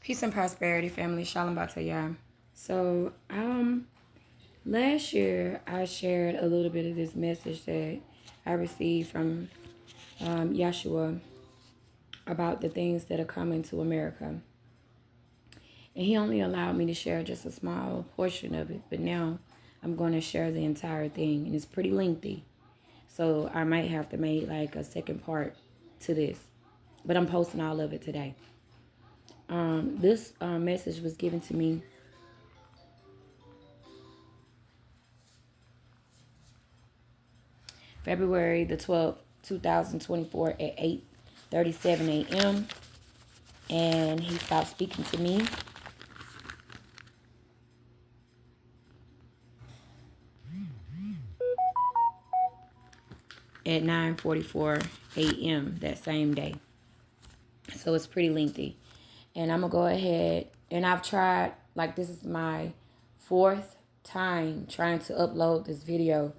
Peace and prosperity, family. Shalom Bataya. So, last year I shared a little bit of this message that I received from Yahshua about the things that are coming to America. And he only allowed me to share just a small portion of it. But now I'm going to share the entire thing. And it's pretty lengthy. So I might have to make like a second part to this. But I'm posting all of it today. This message was given to me February the 12th, 2024 at 8:37 a.m. And he stopped speaking to me at 9:44 a.m. that same day. So it's pretty lengthy. And I'm going to go ahead, and I've tried, like this is my fourth time trying to upload this video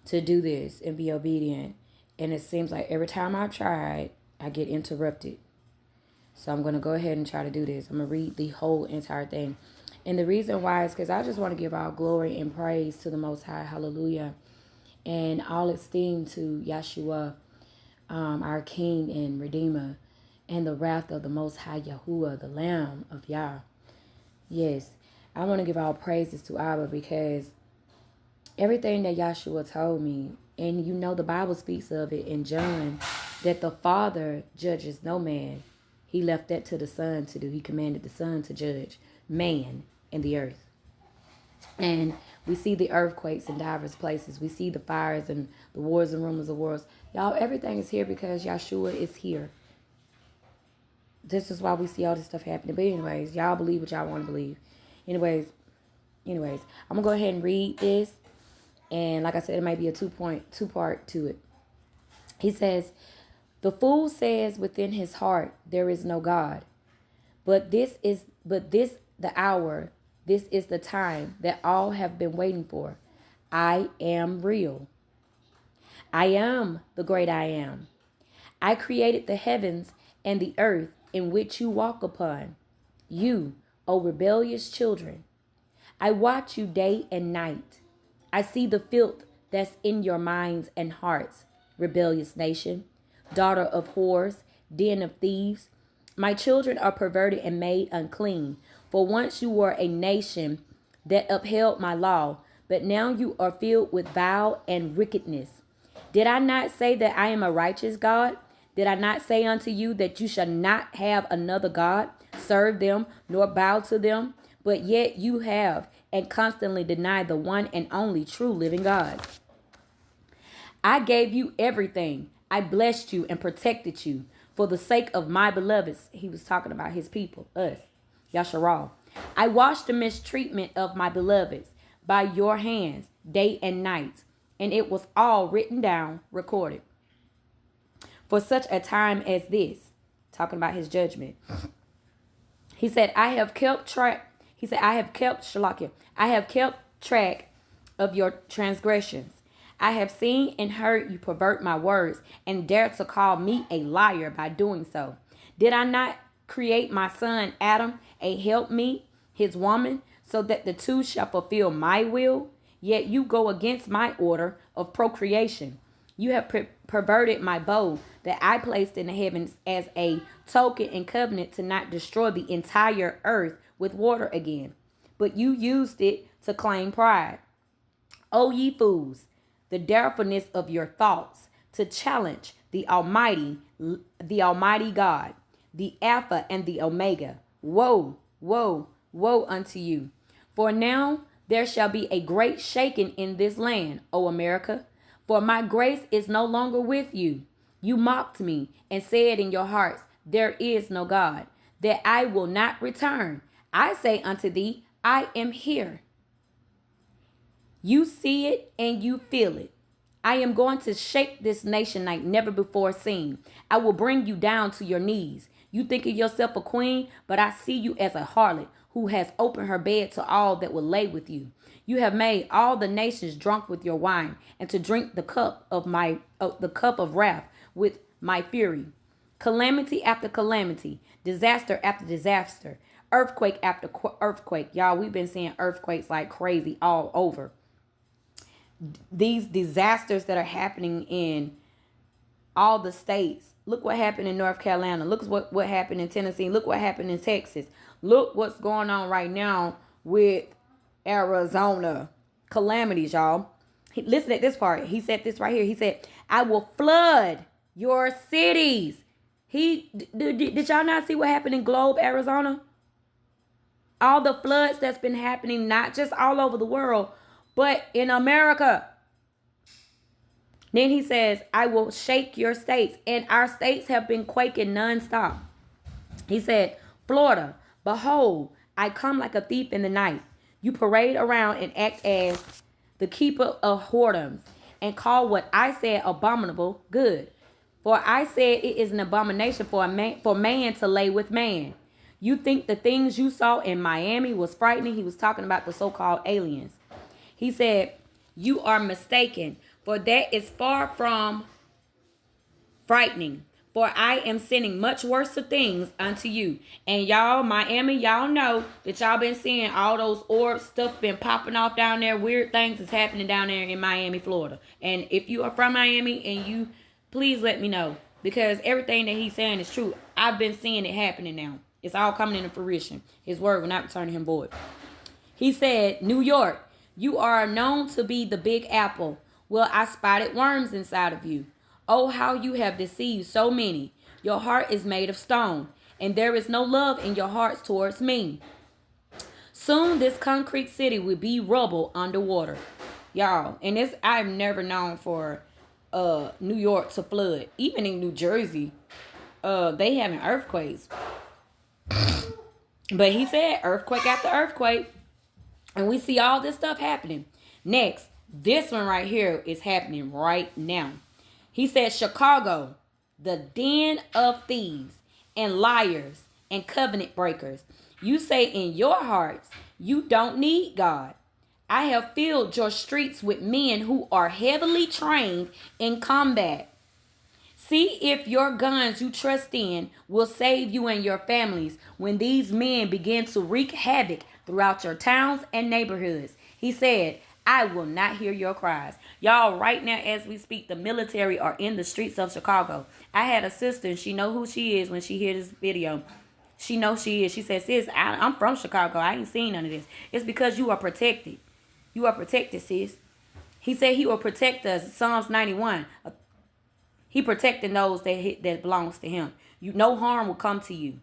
to do this and be obedient. And it seems like every time I've tried, I get interrupted. So I'm going to go ahead and try to do this. I'm going to read the whole entire thing. And the reason why is because I just want to give all glory and praise to the Most High. Hallelujah. And all esteem to Yahshua, our King and Redeemer, and the wrath of the Most High Yahuwah, the Lamb of Yah. Yes, I want to give all praises to Abba because everything that Yahshua told me, and you know the Bible speaks of it in John, that the Father judges no man. He left that to the Son to do. He commanded the Son to judge man and the earth. And we see the earthquakes in diverse places. We see the fires and the wars and rumors of wars. Y'all, everything is here because Yahshua is here. This is why we see all this stuff happening. But anyways, y'all believe what y'all want to believe. Anyways, I'm going to go ahead and read this. And like I said, it might be a two-part to it. He says, the fool says within his heart, there is no God. But this the hour, this is the time that all have been waiting for. I am real. I am the great I am. I created the heavens and the earth in which you walk upon. You, O rebellious children. I watch you day and night. I see the filth that's in your minds and hearts, rebellious nation, daughter of whores, den of thieves. My children are perverted and made unclean. For once you were a nation that upheld my law, but now you are filled with vile and wickedness. Did I not say that I am a righteous God? Did I not say unto you that you shall not have another God, serve them, nor bow to them? But yet you have and constantly deny the one and only true living God. I gave you everything. I blessed you and protected you for the sake of my beloveds. He was talking about his people, us, Yasharal. I washed the mistreatment of my beloveds by your hands day and night, and it was all written down, recorded. For such a time as this, talking about his judgment. He said, I have kept track. He said, I have kept track of your transgressions. I have seen and heard you pervert my words and dare to call me a liar by doing so. Did I not create my son Adam, a helpmeet, his woman, so that the two shall fulfill my will? Yet you go against my order of procreation. You have perverted my bow that I placed in the heavens as a token and covenant to not destroy the entire earth with water again. But you used it to claim pride. O ye fools, the darefulness of your thoughts to challenge the Almighty God, the Alpha and the Omega. Woe, woe, woe unto you. For now there shall be a great shaking in this land, O America. For my grace is no longer with you. You mocked me and said in your hearts, there is no God, that I will not return. I say unto thee, I am here. You see it and you feel it. I am going to shake this nation like never before seen. I will bring you down to your knees. You think of yourself a queen, but I see you as a harlot who has opened her bed to all that will lay with you. You have made all the nations drunk with your wine, and to drink the cup of wrath with my fury. Calamity after calamity, Disaster after disaster. Earthquake after earthquake. Y'all, we've been seeing earthquakes like crazy all over. These disasters that are happening in all the states. Look what happened in North Carolina. Look what happened in Tennessee. Look what happened in Texas. Look what's going on right now with Arizona. Calamities, y'all. Listen at this part. He said this right here. He said, I will flood your cities. Did y'all not see what happened in Globe, Arizona? All the floods that's been happening, not just all over the world, but in America. Then he says, I will shake your states. And our states have been quaking nonstop. He said, Florida, behold, I come like a thief in the night. You parade around and act as the keeper of whoredoms and call what I said abominable good. For I said it is an abomination for man to lay with man. You think the things you saw in Miami was frightening? He was talking about the so-called aliens. He said, you are mistaken, for that is far from frightening. For I am sending much worse things unto you. And y'all, Miami, y'all know that y'all been seeing all those orb stuff been popping off down there. Weird things is happening down there in Miami, Florida. And if you are from Miami and you, please let me know. Because everything that he's saying is true. I've been seeing it happening now. It's all coming into fruition. His word will not return him void. He said, New York, you are known to be the big apple. Well, I spotted worms inside of you. Oh, how you have deceived so many. Your heart is made of stone, and there is no love in your hearts towards me. Soon this concrete city will be rubble underwater. Y'all, and this I've never known for New York to flood. Even in New Jersey, they having earthquakes. But he said earthquake after earthquake. And we see all this stuff happening. Next, this one right here is happening right now. He said, Chicago, the den of thieves and liars and covenant breakers. You say in your hearts, you don't need God. I have filled your streets with men who are heavily trained in combat. See if your guns you trust in will save you and your families when these men begin to wreak havoc throughout your towns and neighborhoods. He said, I will not hear your cries. Y'all, right now as we speak, the military are in the streets of Chicago. I had a sister, and she know who she is when she hear this video. She knows she is. She says, sis, I'm from Chicago. I ain't seen none of this. It's because you are protected. You are protected, sis. He said he will protect us. Psalms 91. He protecting those that belongs to him. No harm will come to you.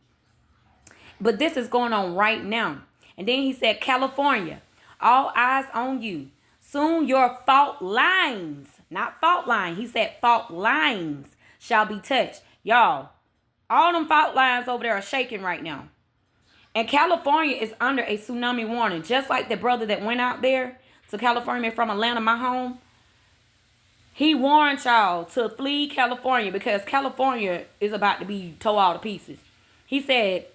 But this is going on right now. And then he said, California, all eyes on you. Soon your fault lines, not fault line. He said fault lines shall be touched. Y'all, all them fault lines over there are shaking right now. And California is under a tsunami warning. Just like the brother that went out there to California from Atlanta, my home. He warned y'all to flee California because California is about to be tore all to pieces. He said,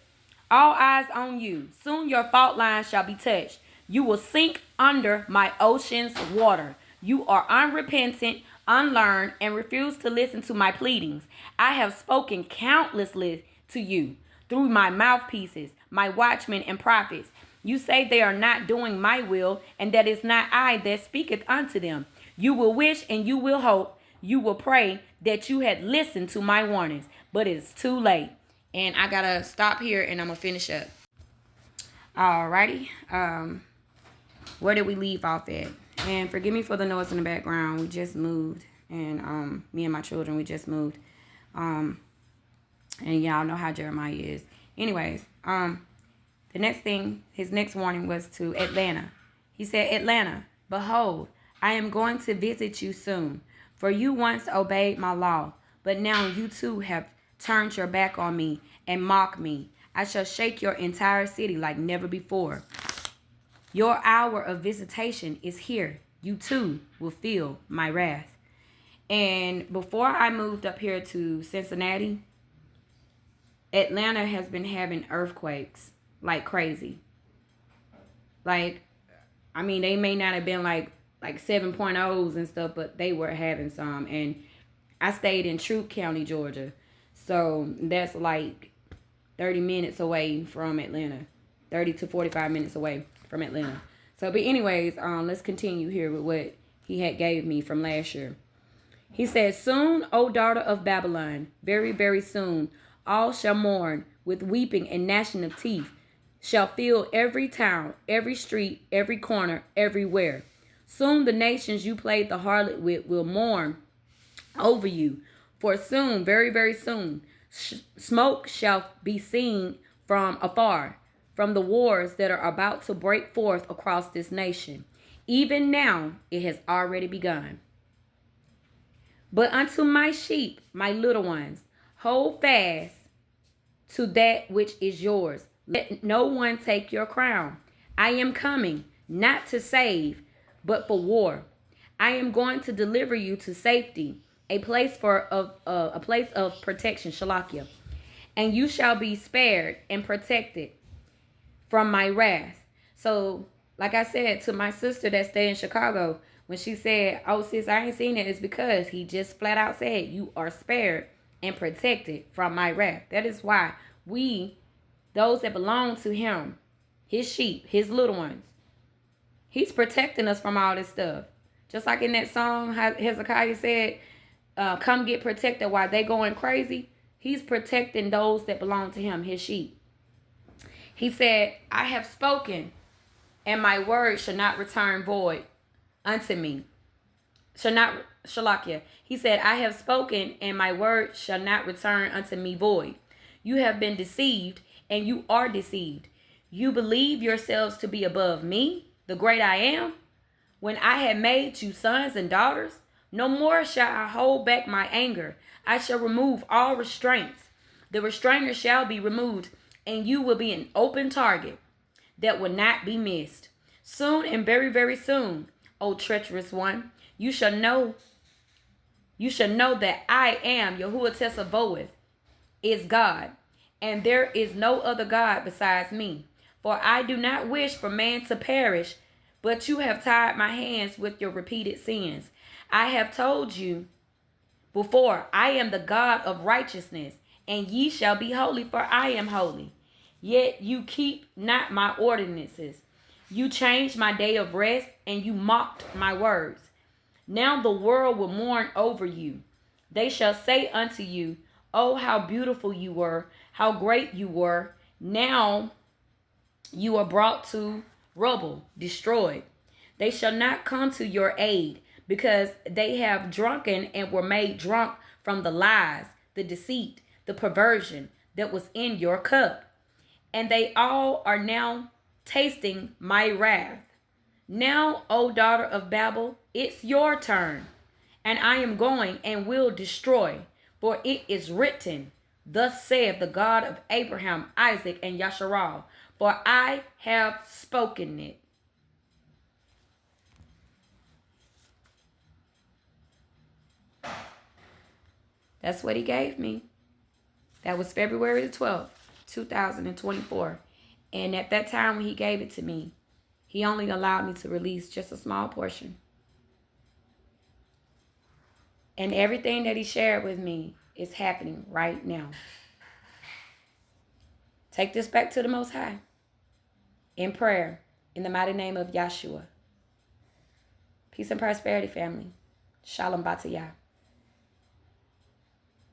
all eyes on you. Soon your fault lines shall be touched. You will sink under my ocean's water. You are unrepentant, unlearned, and refuse to listen to my pleadings. I have spoken countlessly to you through my mouthpieces, my watchmen and prophets. You say they are not doing my will, and that is not I that speaketh unto them. You will wish and you will hope, you will pray that you had listened to my warnings, but it's too late. And I gotta stop here and I'm gonna finish up. Alrighty. Where did we leave off at? And forgive me for the noise in the background. We just moved, and me and my children, we just moved. And y'all know how Jeremiah is. Anyways, the next thing, his next warning was to Atlanta. He said, Atlanta, behold, I am going to visit you soon. For you once obeyed my law, but now you too have turned your back on me and mock me. I shall shake your entire city like never before. Your hour of visitation is here. You too will feel my wrath. And before I moved up here to Cincinnati, Atlanta has been having earthquakes like crazy. Like, I mean, they may not have been like 7.0s and stuff, but they were having some. And I stayed in Troup County, Georgia. So that's 30 minutes away from Atlanta. 30 to 45 minutes away from Atlanta. So, but anyways, let's continue here with what he had gave me from last year. He said, soon, O daughter of Babylon, very, very soon, all shall mourn with weeping and gnashing of teeth, shall fill every town, every street, every corner, everywhere. Soon the nations you played the harlot with will mourn over you. For soon, very, very soon, smoke shall be seen from afar, from the wars that are about to break forth across this nation. Even now it has already begun. But unto my sheep, my little ones, hold fast to that which is yours. Let no one take your crown. I am coming, not to save, but for war. I am going to deliver you to safety, a place of protection, Shalakia. And you shall be spared and protected from my wrath. So, like I said to my sister that stayed in Chicago, when she said, oh, sis, I ain't seen it, it's because he just flat out said, you are spared and protected from my wrath. That is why we, those that belong to him, his sheep, his little ones, he's protecting us from all this stuff. Just like in that song, Hezekiah said, come get protected while they going crazy. He's protecting those that belong to him, his sheep. He said, I have spoken, and my word shall not return void unto me. Shalakia. He said, I have spoken, and my word shall not return unto me void. You have been deceived, and you are deceived. You believe yourselves to be above me, the great I am, when I had made you sons and daughters. No more shall I hold back my anger. I shall remove all restraints. The restrainer shall be removed, and you will be an open target that will not be missed. Soon and very, very soon, O treacherous one, you shall know that I am Yahuwah Tessavoth is God, and there is no other God besides me. For I do not wish for man to perish, but you have tied my hands with your repeated sins. I have told you before, I am the God of righteousness, and ye shall be holy, for I am holy. Yet you keep not my ordinances. You changed my day of rest, and you mocked my words. Now the world will mourn over you. They shall say unto you, oh, how beautiful you were, how great you were. Now you are brought to rubble, destroyed. They shall not come to your aid, because they have drunken and were made drunk from the lies, the deceit, the perversion that was in your cup. And they all are now tasting my wrath. Now, O daughter of Babel, it's your turn, and I am going and will destroy, for it is written, thus saith the God of Abraham, Isaac, and Yasharal, for I have spoken it. That's what he gave me. That was February the 12th, 2024. And at that time when he gave it to me, he only allowed me to release just a small portion. And everything that he shared with me is happening right now. Take this back to the Most High in prayer, in the mighty name of Yahshua. Peace and prosperity, family. Shalom Batayah.